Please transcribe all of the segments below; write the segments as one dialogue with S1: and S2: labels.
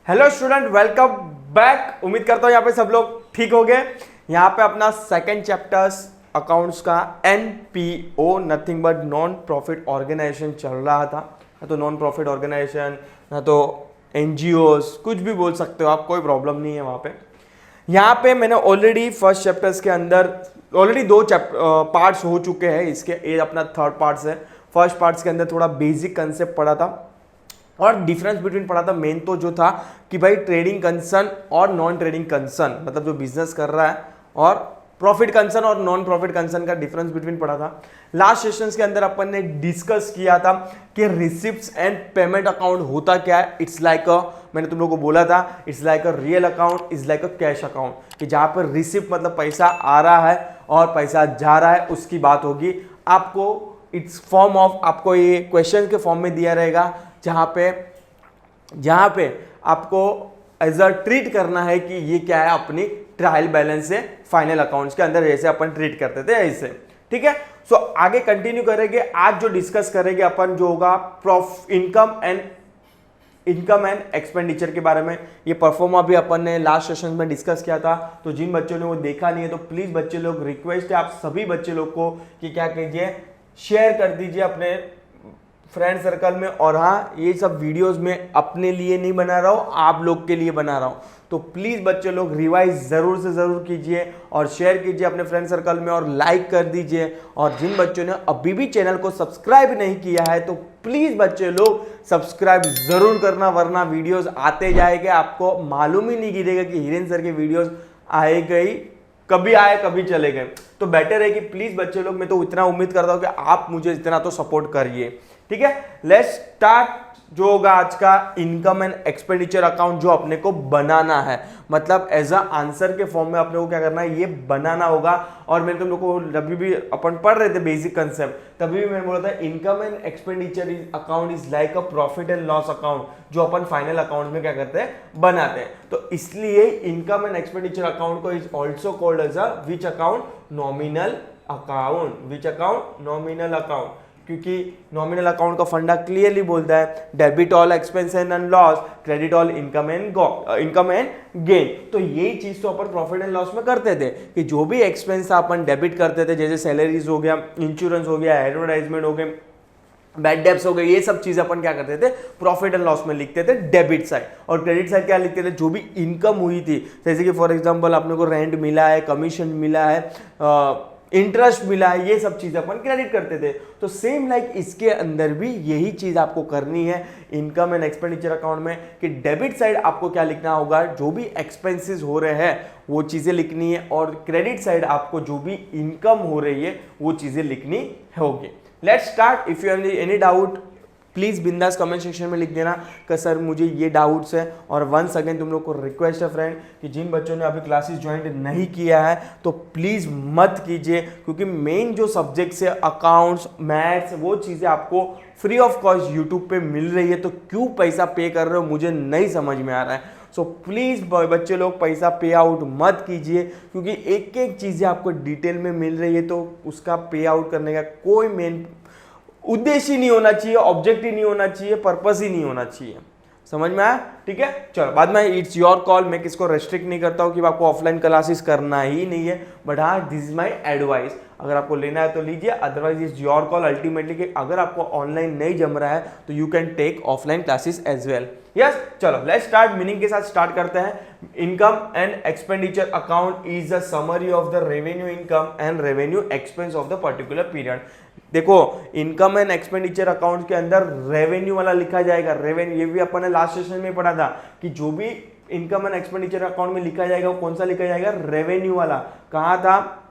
S1: Hello student, welcome back. उम्मीद करता हूँ यहाँ पे सब लोग ठीक हो गए। यहाँ पे अपना सेकंड चैप्टर्स अकाउंट्स का NPO nothing but non profit organisation चल रहा था। ना तो नॉन प्रॉफिट ऑर्गेनाइजेशन, ना तो एनजीओस, कुछ भी बोल सकते हो आप, कोई प्रॉब्लम नहीं है वहाँ पे। यहाँ पे मैंने ऑलरेडी फर्स्ट चैप्टर्स के अंदर ऑलरेडी दो पार्ट्स हो चुके हैं। इसके ये अपना थर्ड पार्ट्स है। फर्स्ट पार्ट्स के अंदर थोड़ा बेसिक कंसेप्ट पढ़ा था और डिफरेंस बिटवीन पढ़ा था। मेन तो जो था कि भाई ट्रेडिंग कंसर्न और नॉन ट्रेडिंग कंसर्न, मतलब जो बिजनेस कर रहा है, और प्रॉफिट कंसर्न और नॉन प्रॉफिट कंसर्न का डिफरेंस बिटवीन पढ़ा था। लास्ट सेशंस के अंदर अपन ने डिस्कस किया था कि रिसिप्ट्स एंड पेमेंट अकाउंट होता क्या है। इट्स लाइक मैंने तुम लोगों को बोला था, it's like a real account, is like a cash account, कि जहां पर रिसिप्ट मतलब पैसा आ रहा है और पैसा जा रहा है, उसकी बात होगी। आपको इट्स फॉर्म ऑफ, आपको ये क्वेश्चन के फॉर्म में दिया रहेगा, जहां पे आपको एज अ ट्रीट करना है कि ये क्या है, अपनी ट्रायल बैलेंस से फाइनल अकाउंट्स के अंदर जैसे अपन ट्रीट करते थे ऐसे। ठीक है, सो आगे कंटिन्यू करेंगे। आज जो डिस्कस करेंगे अपन जो होगा इनकम एंड एक्सपेंडिचर के बारे में। ये परफॉर्मा भी अपन ने लास्ट सेशन में डिस्कस किया था, तो जिन बच्चों ने वो देखा नहीं है तो प्लीज बच्चे लोग, रिक्वेस्ट है आप सभी बच्चे लोग को कि क्या कीजिए, शेयर कर दीजिए अपने फ्रेंड सर्कल में। और हाँ, ये सब वीडियोस में अपने लिए नहीं बना रहा हूँ, आप लोग के लिए बना रहा हूँ, तो प्लीज बच्चे लोग रिवाइज जरूर से जरूर कीजिए और शेयर कीजिए अपने फ्रेंड सर्कल में और लाइक कर दीजिए। और जिन बच्चों ने अभी भी चैनल को सब्सक्राइब नहीं किया है तो प्लीज बच्चे लोग सब्सक्राइब जरूर करना, वरना वीडियोस आते जाएंगे, आपको मालूम ही नहीं गिरेगा कि हिरेन सर के वीडियोस आए गई, कभी आए कभी चले गए। तो बेटर है कि प्लीज बच्चे लोग, मैं तो इतना उम्मीद करता हूं कि आप मुझे इतना तो सपोर्ट करिए। ठीक है, लेट्स स्टार्ट। जो होगा आज का इनकम एंड एक्सपेंडिचर अकाउंट जो अपने को बनाना है, मतलब एज अ आंसर के फॉर्म में अपने को क्या करना है, ये बनाना होगा। और मैंने तुम लोग को जब भी अपन पढ़ रहे थे बेसिक कंसेप्ट, तभी भी मैंने बोला था income and expenditure account is like a profit and loss account, जो अपन फाइनल अकाउंट में क्या करते हैं, बनाते हैं। तो इसलिए इनकम एंड एक्सपेंडिचर अकाउंट को is also called as a which account, nominal account. Which account, nominal account, क्योंकि नॉमिनल अकाउंट का फंडा क्लियरली बोलता है debit all expense and loss, credit all income and gain. तो यही चीज तो अपन प्रॉफिट एंड लॉस में करते थे कि जो भी एक्सपेंस था अपन डेबिट करते थे, जैसे सैलरीज हो गया, इंश्योरेंस हो गया, एडवर्टाइजमेंट हो गए, बैड डेब्स हो गए, ये सब चीजें अपन क्या करते थे, प्रॉफिट एंड लॉस में लिखते थे डेबिट साइड। और क्रेडिट साइड क्या लिखते थे, जो भी इनकम हुई थी, जैसे कि फॉर एग्जांपल अपने को रेंट मिला है, कमीशन मिला है, इंटरेस्ट मिला है, ये सब चीजें अपन क्रेडिट करते थे। तो सेम लाइक इसके अंदर भी यही चीज आपको करनी है इनकम एंड एक्सपेंडिचर अकाउंट में, कि डेबिट साइड आपको क्या लिखना होगा, जो भी एक्सपेंसेस हो रहे हैं वो चीजें लिखनी है, और क्रेडिट साइड आपको जो भी इनकम हो रही है वो चीजें लिखनी होगी। Let's start. If you have any doubt please बिंदास कमेंट सेक्शन में लिख देना कि सर मुझे ये डाउट्स है। और वंस अगेन तुम लोग को रिक्वेस्ट है फ्रेंड कि जिन बच्चों ने अभी क्लासेस ज्वाइन नहीं किया है तो प्लीज मत कीजिए, क्योंकि मेन जो सब्जेक्ट्स है अकाउंट्स, मैथ्स, वो चीजें आपको फ्री ऑफ कॉस्ट यूट्यूब पे मिल रही है। तो क्यों पैसा पे कर रहे हो, मुझे नहीं समझ में आ रहा है। सो प्लीज बच्चे लोग पैसा पे आउट मत कीजिए, क्योंकि एक एक चीजें आपको डिटेल में मिल रही है, तो उसका पे आउट करने का कोई मेन उद्देश्य ही नहीं होना चाहिए, ऑब्जेक्ट ही नहीं होना चाहिए, पर्पस ही नहीं होना चाहिए। समझ में आया? ठीक है, चलो बाद में इट्स योर कॉल। मैं किसको रेस्ट्रिक्ट नहीं करता हूँ कि आपको ऑफलाइन क्लासेस करना ही नहीं है, बट हाँ दिस इज माई एडवाइस। अगर आपको लेना है तो लीजिए, otherwise it's your call ultimately, कि अगर आपको ऑनलाइन नहीं जम रहा है तो you can take offline classes as well. Yes, चलो लेट्स स्टार्ट। मीनिंग के साथ स्टार्ट करते हैं। Income and expenditure account is the summary of the revenue income and revenue expense of the particular period. देखो, इनकम एंड एक्सपेंडिचर अकाउंट के अंदर revenue वाला लिखा जाएगा। रेवेन्यू, ये भी अपन ने लास्ट सेशन में पढ़ा था कि जो भी इनकम एंड एक्सपेंडिचर अकाउंट में लिखा जाएगा वो कौन सा लिखा जाएगा, रेवेन्यू वाला। कहा था,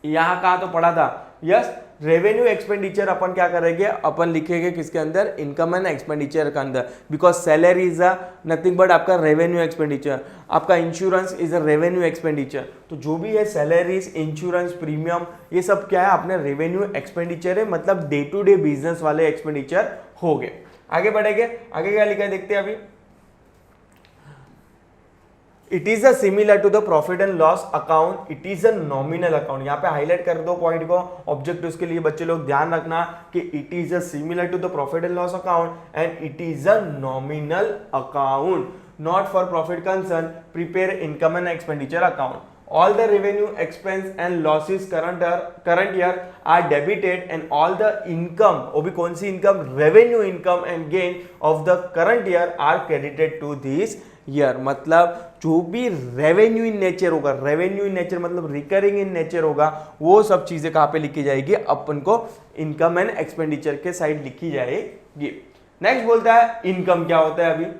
S1: यहां कहा तो पढ़ा था। यस, रेवेन्यू एक्सपेंडिचर अपन क्या करेंगे, अपन लिखेंगे किसके अंदर, इनकम एंड एक्सपेंडिचर के अंदर, because salary is a nothing but आपका रेवेन्यू एक्सपेंडिचर, आपका insurance is a revenue expenditure. तो जो भी है सैलरीज, इंश्योरेंस, प्रीमियम, ये सब क्या है, अपने रेवेन्यू एक्सपेंडिचर है, मतलब डे टू डे बिजनेस वाले एक्सपेंडिचर हो गए। आगे बढ़ेंगे, आगे क्या लिखा है देखते हैं अभी। It is a similar to the profit and loss account, it is a nominal account. यहाँ पे हाईलाइट कर दो पॉइंट को, ऑब्जेक्टिव्स के लिए बच्चे लोग ध्यान रखना कि it is a similar to the profit and loss account and it is a nominal account, not for profit concern, prepare income and expenditure account. All the revenue, expense and losses current year are debited and all the income, वो भी कौन सी income, revenue income and gain of the current year are credited to this year। मतलब जो भी revenue in nature होगा, revenue in nature मतलब recurring in nature होगा, वो सब चीजें कहाँ पे लिखी जाएगी, अपन को इनकम एंड एक्सपेंडिचर के साइड लिखी जाएगी। नेक्स्ट बोलता है इनकम क्या होता है। अभी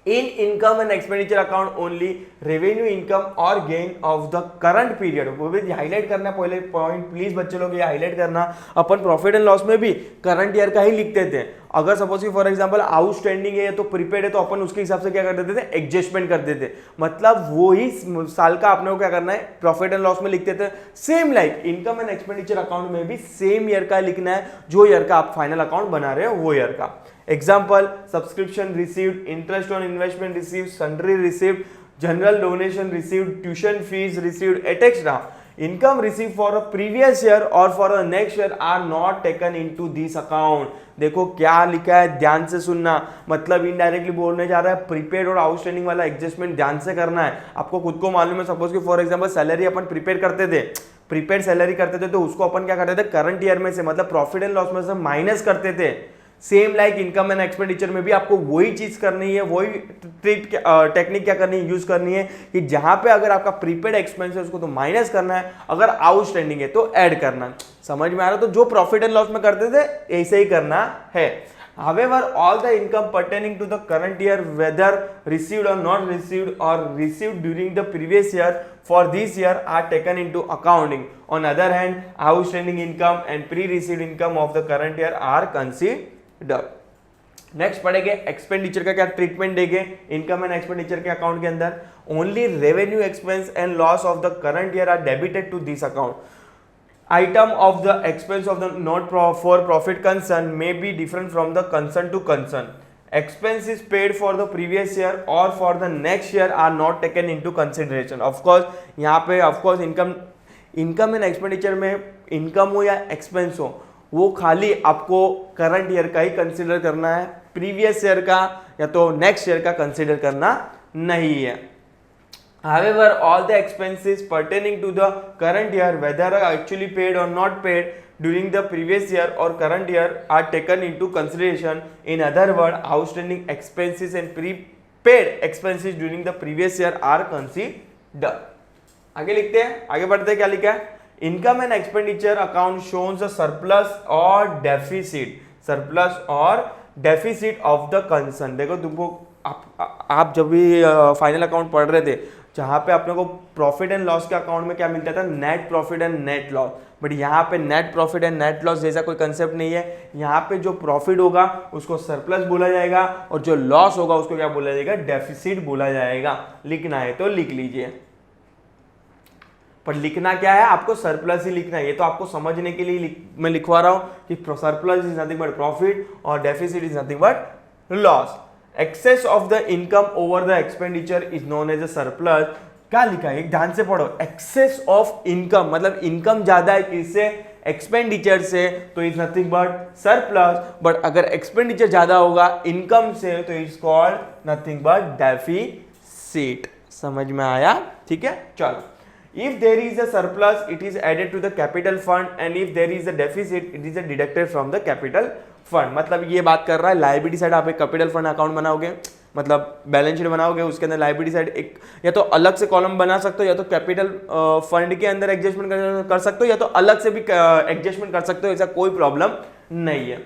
S1: in income and expenditure account only revenue income or gain of the current period, वो भी हाईलाइट करना पहले पॉइंट, प्लीज बच्चे लोग ये हाईलाइट करना। अपन प्रॉफिट एंड लॉस में भी करंट ईयर का ही लिखते थे। अगर सपोज कि फॉर एग्जांपल आउटस्टैंडिंग है तो प्रीपेड है, तो अपन उसके हिसाब से क्या कर देते थे, एडजस्टमेंट कर देते थे। मतलब वो ही साल का अपने को क्या करना है, प्रॉफिट एंड लॉस में लिखते थे। Same like income and expenditure account में भी सेम ईयर का लिखना है, जो ईयर का आप फाइनल अकाउंट बना रहे हो वो ईयर का। Example, subscription received, interest on investment received, sundry received, general donation received, tuition fees received, etc. Income received for a previous year or for a next year are not taken into this account। देखो क्या लिखा है, ध्यान से सुनना। मतलब indirectly बोलने जा रहा है प्रीपेड और आउटस्टैंडिंग वाला एडजस्टमेंट ध्यान से करना है। आपको खुद को मालूम है, सपोज कि for example salary upon prepaid करते थे, प्रीपेड सैलरी करते थे, तो उसको अपन क्या करते थे, करंट ईयर में से मतलब प्रॉफिट एंड लॉस में से माइनस करते थे। Same like income and expenditure में भी आपको वही चीज करनी है, वही टेक्निक क्या करनी है, यूज करनी है कि जहां पे अगर आपका प्रीपेड एक्सपेंस है उसको तो माइनस करना है, अगर आउटस्टैंडिंग है तो ऐड करना है। समझ में आ रहा है? तो जो प्रॉफिट एंड लॉस में करते थे ऐसे ही करना है। However, all the income pertaining to the current year, whether received or not received or received during the previous year for this year, are taken into accounting. On other hand, outstanding income and pre-received income of the current year are considered. Next पढ़ेंगे expenditure का क्या treatment देंगे income and expenditure के account के अंदर। Only revenue, expense and loss of the current year are debited to this account. Item of the expense of the not for profit concern may be different from the concern to concern. Expenses paid for the previous year or for the next year are not taken into consideration. Of course, यहाँ पे of course income and expenditure में income हो या expense हो, वो खाली आपको current year का ही कंसिडर करना है, प्रीवियस ईयर का या तो नेक्स्ट ईयर का कंसिडर करना नहीं है। However, all the expenses pertaining to the current year, whether actually paid or not paid during the previous year or current year, are taken into consideration. In other words, outstanding expenses and prepaid expenses during the previous year are considered. आगे लिखते हैं, आगे बढ़ते हैं। क्या लिखा है, income and expenditure account शोन्स अ सरप्लस और डेफिसिट, सरप्लस और डेफिसिट ऑफ द कंसर्न। देखो तुमको आप जब भी फाइनल अकाउंट पढ़ रहे थे, जहां पे अपने को प्रॉफिट एंड लॉस के अकाउंट में क्या मिलता था, net profit and net loss. But यहाँ पे net profit and net loss जैसा कोई कंसेप्ट नहीं है। यहाँ पे जो प्रॉफिट होगा उसको सरप्लस बोला जाएगा और जो लॉस होगा उसको क्या बोला जाएगा, डेफिसिट बोला जाएगा। लिखना है तो लिख लीजिए, पर लिखना क्या है, आपको सरप्लस ही लिखना है। ये तो आपको समझने के लिए मैं लिखवा रहा हूं कि surplus is nothing but profit और deficit is nothing but loss. Excess of the income over the expenditure is known as a surplus. क्या लिखा है, ध्यान से पढ़ो। एक्सेस ऑफ इनकम मतलब इनकम ज्यादा है किससे, एक्सपेंडिचर से, तो is nothing but surplus. But अगर एक्सपेंडिचर ज्यादा होगा इनकम से तो is called nothing but deficit. समझ में आया? ठीक है, चलो। If there is a surplus, it is added to the capital fund, and if there is a deficit, it is deducted from the capital fund। मतलब ये बात कर रहा है लायबिलिटी साइड आप एक कैपिटल फंड अकाउंट बनाओगे, मतलब बैलेंस शीट बनाओगे, उसके अंदर लायबिलिटी साइड एक या तो अलग से कॉलम बना सकते हो, या तो कैपिटल फंड के अंदर एडजस्टमेंट कर सकते हो, या तो अलग से भी एडजस्टमेंट कर सकते हो, ऐसा कोई प्रॉब्लम नहीं है।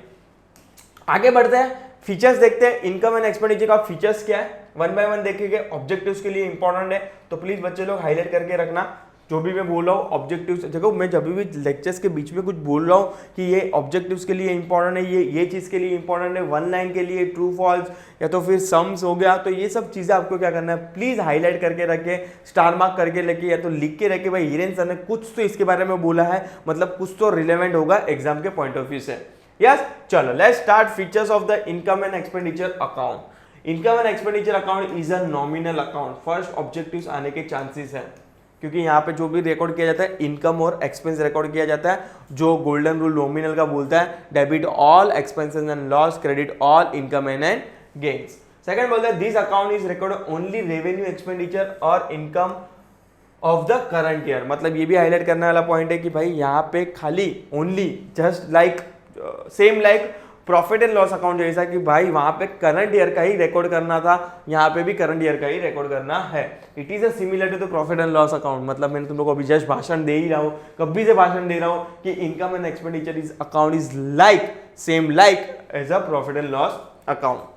S1: आगे बढ़ते हैं, फीचर्स देखते हैं। इनकम एंड एक्सपेंडिचर का फीचर्स क्या है, वन बाय वन देखेंगे। ऑब्जेक्टिव्स के लिए इंपॉर्टेंट है, तो प्लीज बच्चे लोग हाईलाइट करके रखना जो भी मैं बोल रहा हूँ। ऑब्जेक्टिव्स देखो, मैं जब भी लेक्चर्स के बीच में कुछ बोल रहा हूँ कि ये ऑब्जेक्टिव्स के लिए इंपॉर्टेंट है, ये चीज़ के लिए इंपॉर्टेंट है, वन लाइन के लिए ट्रू फॉल्स या तो फिर सम्स हो गया, तो ये सब चीज़ें आपको क्या करना है, प्लीज़ हाईलाइट करके रखे, स्टार मार्क करके रखे, या तो लिख के रखे भाई हिरेन सर ने कुछ तो इसके बारे में बोला है, मतलब कुछ तो रिलेवेंट होगा एग्जाम के पॉइंट ऑफ व्यू से। यस, चलो let's start. Features of the income and expenditure account. Income and expenditure account is a nominal account, first objectives आने के चांसेस है, क्योंकि यहाँ पे जो भी रिकॉर्ड किया जाता है इनकम और एक्सपेंस रिकॉर्ड किया जाता है, जो गोल्डन रूल नॉमिनल का बोलता है debit all expenses and loss, credit all income and gains. Second बोलता है this account is record only revenue expenditure और income of the current year, मतलब ये भी हाईलाइट करने वाला पॉइंट है कि भाई यहाँ पे खाली only just like same like profit and loss account जैसा कि भाई वहां पे करंट ईयर का ही रिकॉर्ड करना था, यहाँ पे भी करंट ईयर का ही रिकॉर्ड करना है। It is a similar to the profit and loss account, मतलब मैंने तुम लोग को अभी जस्ट भाषण दे ही रहा हूँ, कभी से भाषण दे रहा हूँ कि income and expenditure is account is like same like as a profit and loss account.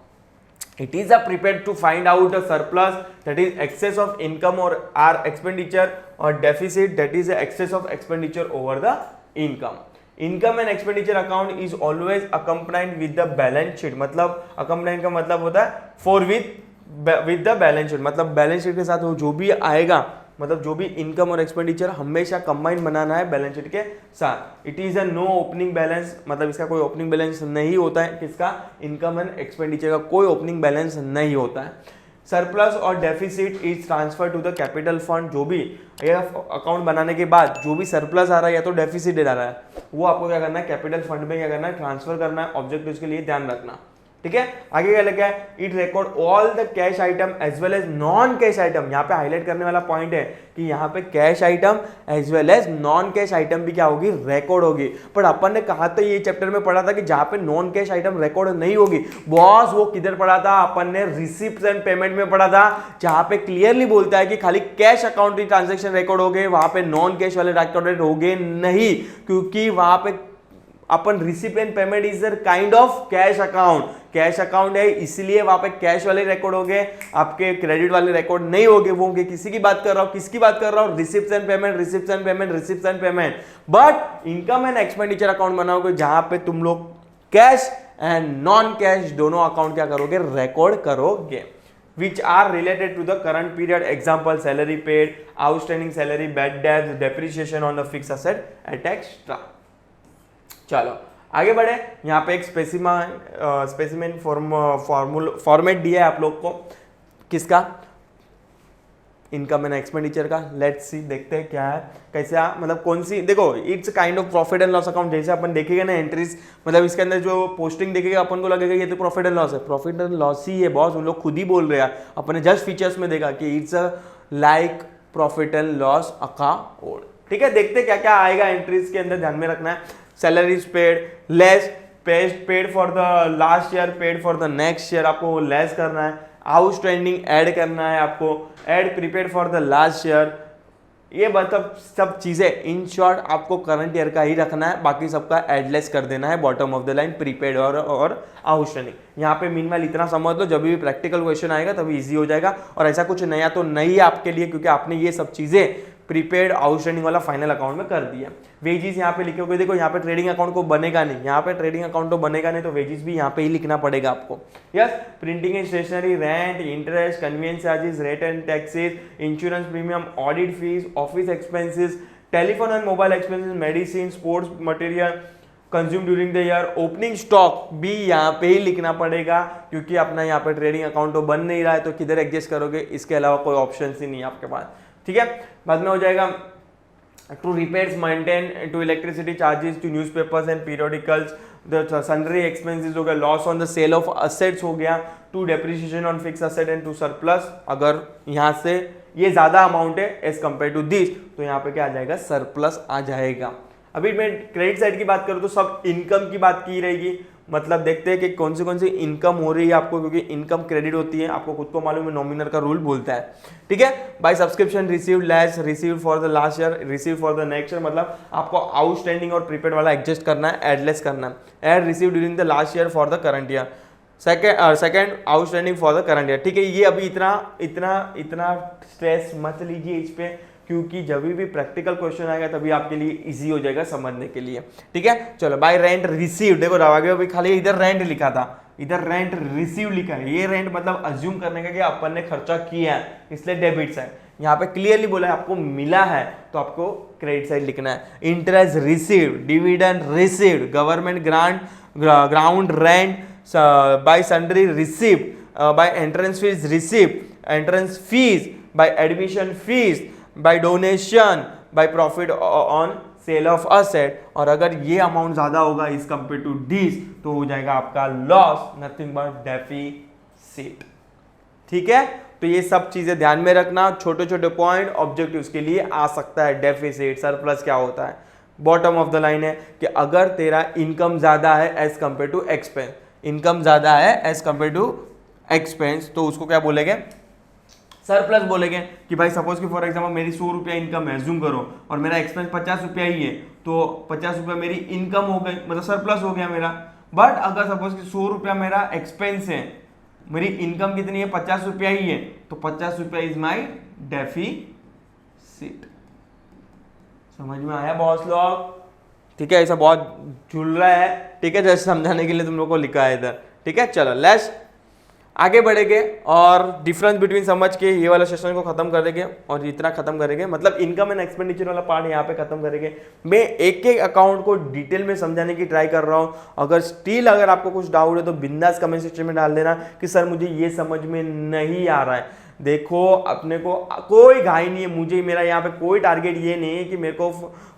S1: It is a prepared to find out the surplus, that is excess of income or our expenditure, or deficit, that is the excess of expenditure over the income. Income and expenditure account is always accompanied with the balance sheet, मतलब accompanied का मतलब होता है for with the balance sheet, मतलब balance sheet के साथ वो जो भी आएगा, मतलब जो भी इनकम और एक्सपेंडिचर हमेशा कंबाइन बनाना है बैलेंस शीट के साथ। It is a no opening balance, मतलब इसका कोई ओपनिंग बैलेंस नहीं होता है, किसका, इनकम एंड एक्सपेंडिचर का कोई ओपनिंग बैलेंस नहीं होता है। सरप्लस और deficit is transfer to the capital fund, जो भी ये अकाउंट बनाने के बाद जो भी सरप्लस आ रहा है या तो डेफिसिट आ रहा है, वो आपको क्या करना है, कैपिटल फंड में क्या करना है, ट्रांसफर करना है, ऑब्जेक्टिव्स के लिए ध्यान रखना। ठीक है, आगे क्या लगा है, it record all the cash item as well as non cash item. यहाँ पे हाईलाइट करने वाला पॉइंट है कि यहाँ पे cash item as well as non cash item भी क्या होगी, रिकॉर्ड होगी। पर अपन ने कहा था ये चैप्टर में पढ़ा था कि जहाँ पे नॉन कैश आइटम रिकॉर्ड नहीं होगी बॉस, वो किधर पढ़ा था, अपन ने रिसिप्ट एंड पेमेंट में पढ़ा था, जहाँ पे क्लियरली बोलता है कि खाली कैश अकाउंट ट्रांजेक्शन रिकॉर्ड हो गए, वहां पे नॉन कैश वाले रिकॉर्डेड हो गए नहीं, क्योंकि वहां पे अपन receipt and payment is a kind of cash account, cash account है इसलिए वहां पे कैश वाले रिकॉर्ड हो गए, आपके क्रेडिट वाले रिकॉर्ड नहीं हो गए। वो होंगे, किसी की बात कर रहा हूं, किसकी बात कर रहा हूं, receipt and payment, receipt and payment, receipt and payment. But income and expenditure account बनाओगे जहां पे तुम लोग कैश एंड नॉन कैश दोनों अकाउंट क्या करोगे, रिकॉर्ड करोगे, which are related to the current period, example salary paid, outstanding salary, bad debts, depreciation on the fixed asset et extra। चलो आगे बढ़े, यहाँ पे एक स्पेसिमेन फॉर्मेट दिया है आप लोग को, किसका, इनकम एंड एक्सपेंडिचर का। लेट्स सी, देखते हैं क्या है, कैसे मतलब कौन सी, देखो it's kind of profit and loss account. जैसे अपन देखेंगे ना एंट्रीज, मतलब इसके अंदर जो पोस्टिंग देखेगा अपन को लगेगा ये तो प्रॉफिट एंड लॉस है, प्रॉफिट एंड लॉस ही है बॉस, उन लोग खुद ही बोल रहे हैं। अपन ने जस्ट फीचर्स में देखा कि it's a like profit and loss account. ठीक है, देखते क्या क्या आएगा एंट्रीज के अंदर, ध्यान में रखना है। Salaries paid less, paid for the last year, paid for the next year, आपको लेस करना है। आउटस्टैंडिंग ऐड करना है आपको, add prepaid for the last year, ये मतलब सब चीजें इन शॉर्ट आपको करंट ईयर का ही रखना है, बाकी सबका एडलेस कर देना है bottom of the line, prepaid और आउटस्टैंडिंग। यहाँ पे मीनवाइल इतना समझ लो, जब भी प्रैक्टिकल क्वेश्चन आएगा तभी इजी हो जाएगा, और ऐसा कुछ नया तो नहीं है आपके लिए, क्योंकि आपने ये सब चीजें प्रीपेड आउटस्टैंडिंग वाला फाइनल अकाउंट में कर दिया। वेजेस यहाँ पे लिखे हुए, देखो यहाँ पे ट्रेडिंग अकाउंट को बनेगा नहीं, यहाँ पे ट्रेडिंग अकाउंट तो बनेगा नहीं, तो वेजेस भी यहाँ पे ही लिखना पड़ेगा आपको। Yes, printing and stationery, rent, interest, convenience charges, rate and taxes, insurance premium, audit fees, office expenses, telephone and mobile expenses, medicine, sports material consume during the year, opening stock भी यहाँ पे ही लिखना पड़ेगा, क्योंकि अपना यहाँ पे ट्रेडिंग अकाउंट तो बन नहीं रहा है, तो किधर एडजस्ट करोगे, इसके अलावा कोई ऑप्शन ही नहीं है आपके पास। ठीक है, बाद में हो जाएगा to repairs maintain, to electricity charges, to newspapers and periodicals, the sundry expenses हो गया, loss on the sale of assets हो गया, to depreciation on fix asset and to surplus. अगर यहाँ से ये ज्यादा अमाउंट है एज कंपेयर टू दिस, तो यहाँ पे क्या आ जाएगा, सरप्लस आ जाएगा। अभी मैं क्रेडिट साइड की बात करूँ तो सब इनकम की बात की रहेगी, मतलब देखते हैं कि कौन सी इनकम हो रही है आपको, क्योंकि इनकम क्रेडिट होती है, आपको खुद को मालूम है, नॉमिनल का रूल बोलता है। ठीक है, by subscription received less, received for the last year, received for the next year, मतलब आपको आउटस्टैंडिंग और प्रीपेड वाला एडजस्ट करना है, एडलेस करना है। Add received during the last year for the current year, second outstanding for the current year. ठीक है, ये अभी इतना स्ट्रेस मत लीजिए इस पे, क्योंकि जब भी प्रैक्टिकल क्वेश्चन आएगा तभी आपके लिए इजी हो जाएगा समझने के लिए। ठीक है, चलो बाय रेंट रिसीव्ड, देखो आगे अभी खाली इधर रेंट लिखा था, इधर रेंट रिसीव लिखा है, ये रेंट मतलब अज्यूम करने का कि अपन ने खर्चा किया है, इसलिए डेबिट साइड। यहाँ पे क्लियरली बोला है आपको मिला है, तो आपको क्रेडिट साइड लिखना है। Interest received, dividend received, government grant, ground rent bye sundry received, by entrance fees received, entrance fees, by admission fees, by donation, by profit on sale of asset, और अगर ये अमाउंट ज्यादा होगा is compare to this तो हो जाएगा आपका loss, nothing but deficit. ठीक है, तो ये सब चीजें ध्यान में रखना, छोटे छोटे पॉइंट ऑब्जेक्टिव्स के लिए आ सकता है। डेफिसिट, सरप्लस क्या होता है, बॉटम ऑफ द लाइन है कि अगर तेरा इनकम ज्यादा है as compare to expense, income ज्यादा है एज कंपेयर टू एक्सपेंस, तो उसको क्या बोलेंगे, सरप्लस बोलेंगे। कि भाई सपोज कि फॉर एग्जांपल मेरी 100 रुपया इनकम है, जूम करो, और मेरा एक्सपेंस 50 रुपया ही है, तो 50 रुपया मेरी इनकम हो गई, मतलब सरप्लस हो गया मेरा। बट अगर सपोज कि 100 रुपया मेरा एक्सपेंस है, मेरी इनकम कितनी है, 50 रुपया ही है, तो 50 रुपया इज माई डेफिसिट। समझ में आया बॉस लोग? ठीक है, ऐसा बहुत झूल रहा है, ठीक है, जैसे समझाने के लिए तुम लोग को लिखा है इधर। ठीक है, चलो लेट्स आगे बढ़ेंगे और डिफरेंस बिटवीन समझ के ये वाला सेशन को खत्म करेंगे, और इतना खत्म करेंगे, मतलब इनकम एंड एक्सपेंडिचर वाला पार्ट यहाँ पे खत्म करेंगे। मैं एक एक अकाउंट को डिटेल में समझाने की ट्राई कर रहा हूँ। अगर स्टिल अगर आपको कुछ डाउट है तो बिंदास कमेंट सेक्शन में डाल देना कि सर मुझे ये समझ में नहीं आ रहा है। देखो अपने को कोई घाई नहीं है, मुझे मेरा यहाँ पे कोई टारगेट ये नहीं है कि मेरे को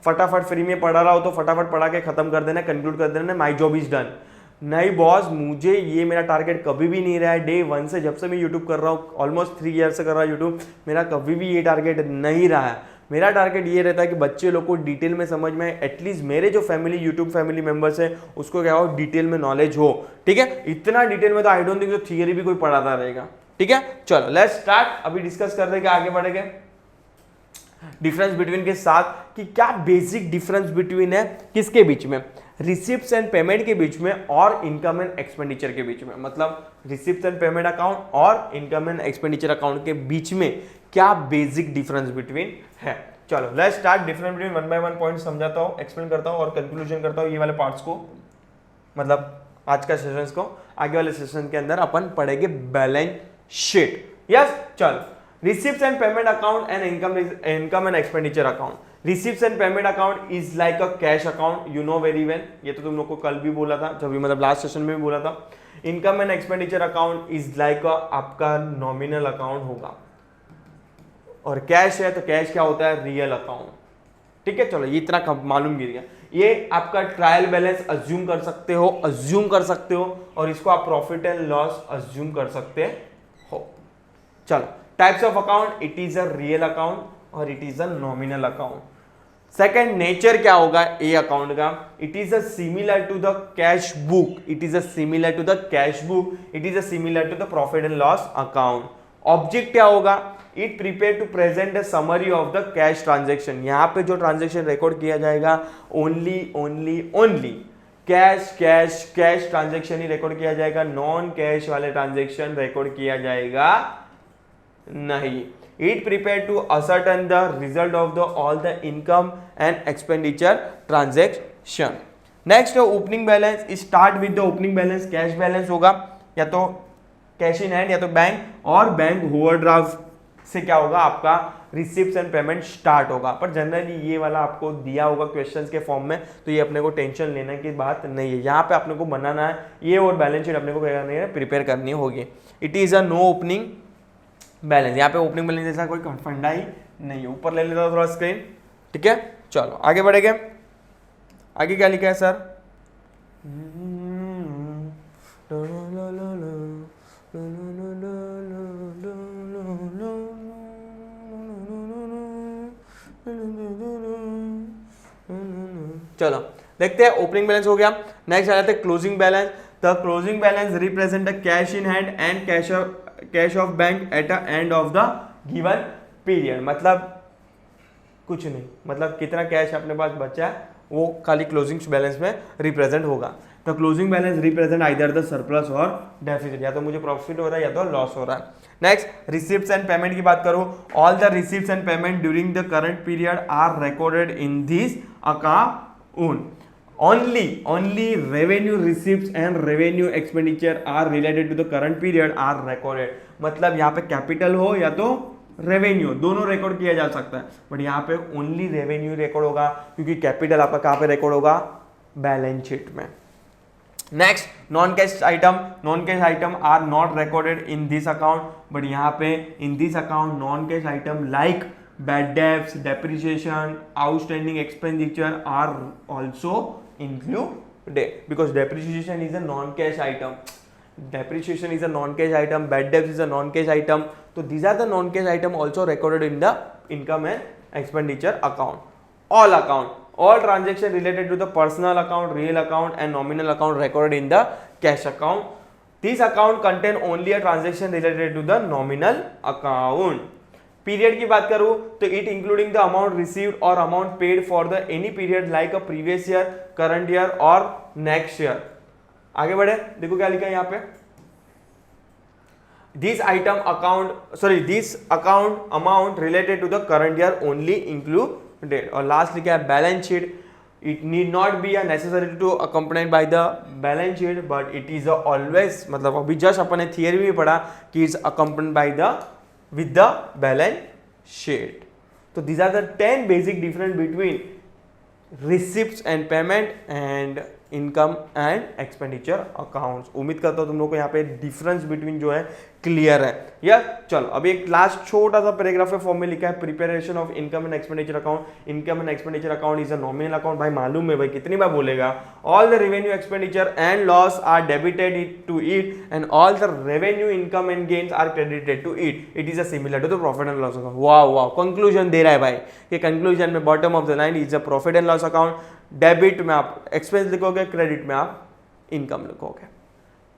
S1: फटाफट फ्री में पढ़ा रहा हो तो फटाफट पढ़ा के खत्म कर देना, कंक्लूड कर देना, माई जॉब इज डन। नहीं बॉस, मुझे ये मेरा टारगेट कभी भी नहीं रहा है। डे 1 से, जब से मैं यूट्यूब कर रहा हूँ, ऑलमोस्ट 3 ईयर से कर रहा हूँ यूट्यूब, मेरा कभी भी ये टारगेट नहीं रहा है। मेरा टारगेट ये रहता है कि बच्चे लोग को डिटेल में समझ में, एटलीस्ट मेरे जो फैमिली यूट्यूब फैमिली मेंबर्स है उसको क्या हो, डिटेल में नॉलेज हो। ठीक है, इतना डिटेल में तो आई डोंट थिंक तो थियरी भी कोई पढ़ाता रहेगा। ठीक है, चलो लेट्स स्टार्ट, अभी डिस्कस कर देंगे, आगे बढ़ेंगे डिफरेंस बिटवीन के साथ कि क्या बेसिक डिफरेंस बिटवीन है किसके बीच में, रिसिप्ट्स एंड पेमेंट के बीच में और इनकम एंड एक्सपेंडिचर के बीच में। मतलब रिसिप्ट्स एंड पेमेंट अकाउंट और इनकम एंड एक्सपेंडिचर अकाउंट के बीच में क्या बेसिक डिफरेंस बिटवीन है। चलो let's start. Difference between 1 by 1 point समझाता हूँ, एक्सप्लेन करता हूँ और कंक्लूजन करता हूँ ये वाले पार्ट्स को, मतलब आज का सेशन को। आगे वाले सेशन के अंदर अपन पढ़ेंगे बैलेंस शीट। यस, चलो receipts and payment account and income and expenditure account. Receipts and payment account is like a cash account, you know very well. ये तो तुम लोग को कल भी बोला था, जब भी मतलब लास्ट सेशन में भी बोला था। Income and expenditure account is like a आपका नॉमिनल अकाउंट होगा, और कैश है तो कैश क्या होता है, रियल अकाउंट। ठीक है, चलो ये इतना मालूम गिर गया। ये आपका ट्रायल बैलेंस अज्यूम कर सकते हो, और इसको आप प्रॉफिट एंड लॉस अज्यूम कर सकते हो। चलो types of account, it is a real account और it is a nominal account. Second, nature क्या होगा ए अकाउंट का, it is a similar to the cash book, it is a similar to the cash book, it is a similar to the profit and loss account. Object क्या होगा, it prepare to present a summary of the cash transaction. यहां पे जो transaction record किया जाएगा only cash transaction ही record किया जाएगा, non cash वाले ट्रांजेक्शन रिकॉर्ड किया जाएगा नहीं। It prepared to ascertain the result of all the income and expenditure transaction. Next, opening balance. Start with the opening balance. Cash balance होगा, या तो cash in hand या तो बैंक, और बैंक ओवरड्राफ्ट से क्या होगा आपका रिसिप्ट्स एंड पेमेंट स्टार्ट होगा। पर जनरली ये वाला आपको दिया होगा क्वेश्चंस के फॉर्म में, तो ये अपने को टेंशन लेने की बात नहीं है। यहाँ पे अपने को बनाना है ये, और बैलेंस शीट अपने को क्या करनी है, प्रिपेयर करनी होगी। It is a no opening balance, यहाँ पे ओपनिंग बैलेंस जैसा कोई फंडा ही नहीं है। ऊपर ले लेता थोड़ा स्क्रीन। ठीक है, चलो आगे बढ़ेंगे। आगे क्या लिखा है सर, चलो देखते हैं। ओपनिंग बैलेंस हो गया, नेक्स्ट आ जाते हैं closing balance. The closing balance represent the cash in hand and cash of bank at the end of the given period. मतलब कुछ नहीं, मतलब कितना कैश अपने पास बचा है वो खाली क्लोजिंग बैलेंस में रिप्रेजेंट होगा। तो closing balance represent either the surplus और डेफिसिट, या तो मुझे प्रॉफिट हो रहा है या तो लॉस हो रहा है। नेक्स्ट, रिसिप्ट्स एंड पेमेंट की बात करूं, all the receipts and payment during the current period are recorded in this account. Only revenue receipts and revenue expenditure are related to the current period are recorded. मतलब यहाँ पे capital हो या तो revenue, दोनों रिकॉर्ड किया जा सकता है, बट यहाँ पे ओनली रेवेन्यू रिकॉर्ड होगा, क्योंकि कैपिटल आपका कहाँ पे रिकॉर्ड होगा, बैलेंस शीट में। Next non cash item are not recorded in this account, but यहाँ पे in this account non cash item like bad debts, depreciation, outstanding expenditure are also included because depreciation is a non-cash item. Depreciation is a non-cash item. Bad debts is a non-cash item. So these are the non-cash item also recorded in the income and expenditure account. All transaction related to the personal account, real account, and nominal account recorded in the cash account. This account contain only a transaction related to the nominal account. Period की बात करूं तो it including the amount received और amount paid for the any period like a previous year, current year और next year. आगे बढ़े, देखो क्या लिखा है यहाँ पे. This account amount related to the current year only included. और लास्ट लिखा है balance sheet. It need not be a necessary to accompanied by the balance sheet, but it is always, मतलब अभी जस्ट अपन ने थियरी में पढ़ा कि is accompanied by the with the balance sheet. So these are the 10 basic difference between receipts and payment and income and expenditure accounts. उम्मीद करता हूँ तुम लोग को यहाँ पे डिफरेंस बिटवीन जो है क्लियर है. या चलो अभी एक लास्ट छोटा सा पैराग्राफ है फॉर्म में लिखा है preparation of income and expenditure account. Income and expenditure account is a nominal account. भाई मालूम है भाई, कितनी बार बोलेगा. All the revenue expenditure and loss are debited to it and all the revenue income and gains are credited to it. It is a similar to the profit and loss account. वाह conclusion दे रहा है भाई कि conclusion में bottom of the line is a profit and loss account. Debit में आप expense लिखोगे, क्रेडिट में आप इनकम लिखोगे.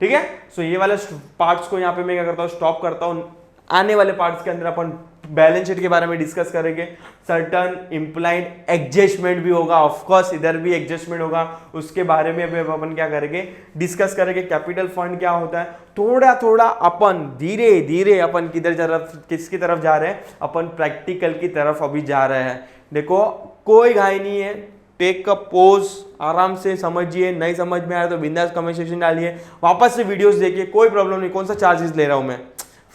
S1: ठीक है. सो ये वाले पार्ट्स को यहाँ पे मैं क्या करता हूँ, स्टॉप करता हूँ. आने वाले पार्ट्स के अंदर अपन बैलेंस शीट के बारे में डिस्कस करेंगे. सर्टन इम्प्लाइड एडजस्टमेंट भी होगा, ऑफ कोर्स इधर भी एडजस्टमेंट होगा, उसके बारे में अभी अपन क्या करेंगे, डिस्कस करेंगे. कैपिटल फंड क्या होता है, थोड़ा थोड़ा अपन धीरे धीरे अपन किसकी तरफ जा रहे हैं, अपन प्रैक्टिकल की तरफ अभी जा रहे हैं. देखो कोई घाई नहीं है, टेक अ पोज, आराम से समझिए. नहीं समझ में आया तो बिंदास कमेंट सेक्शन डालिए, वापस से वीडियोस देखिए, कोई प्रॉब्लम नहीं. कौन सा चार्जेस ले रहा हूं मैं,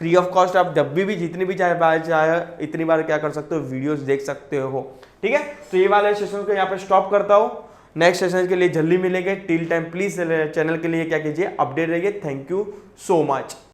S1: फ्री ऑफ कॉस्ट. आप जब भी जितनी भी चाहे इतनी बार क्या कर सकते हो, वीडियोस देख सकते हो. ठीक है. तो ये वाले सेशन को यहाँ पे स्टॉप करता हूँ. नेक्स्ट सेशन के लिए जल्दी मिलेंगे. टिल टाइम प्लीज चैनल के लिए क्या कीजिए, अपडेट रहिए. Thank you so much.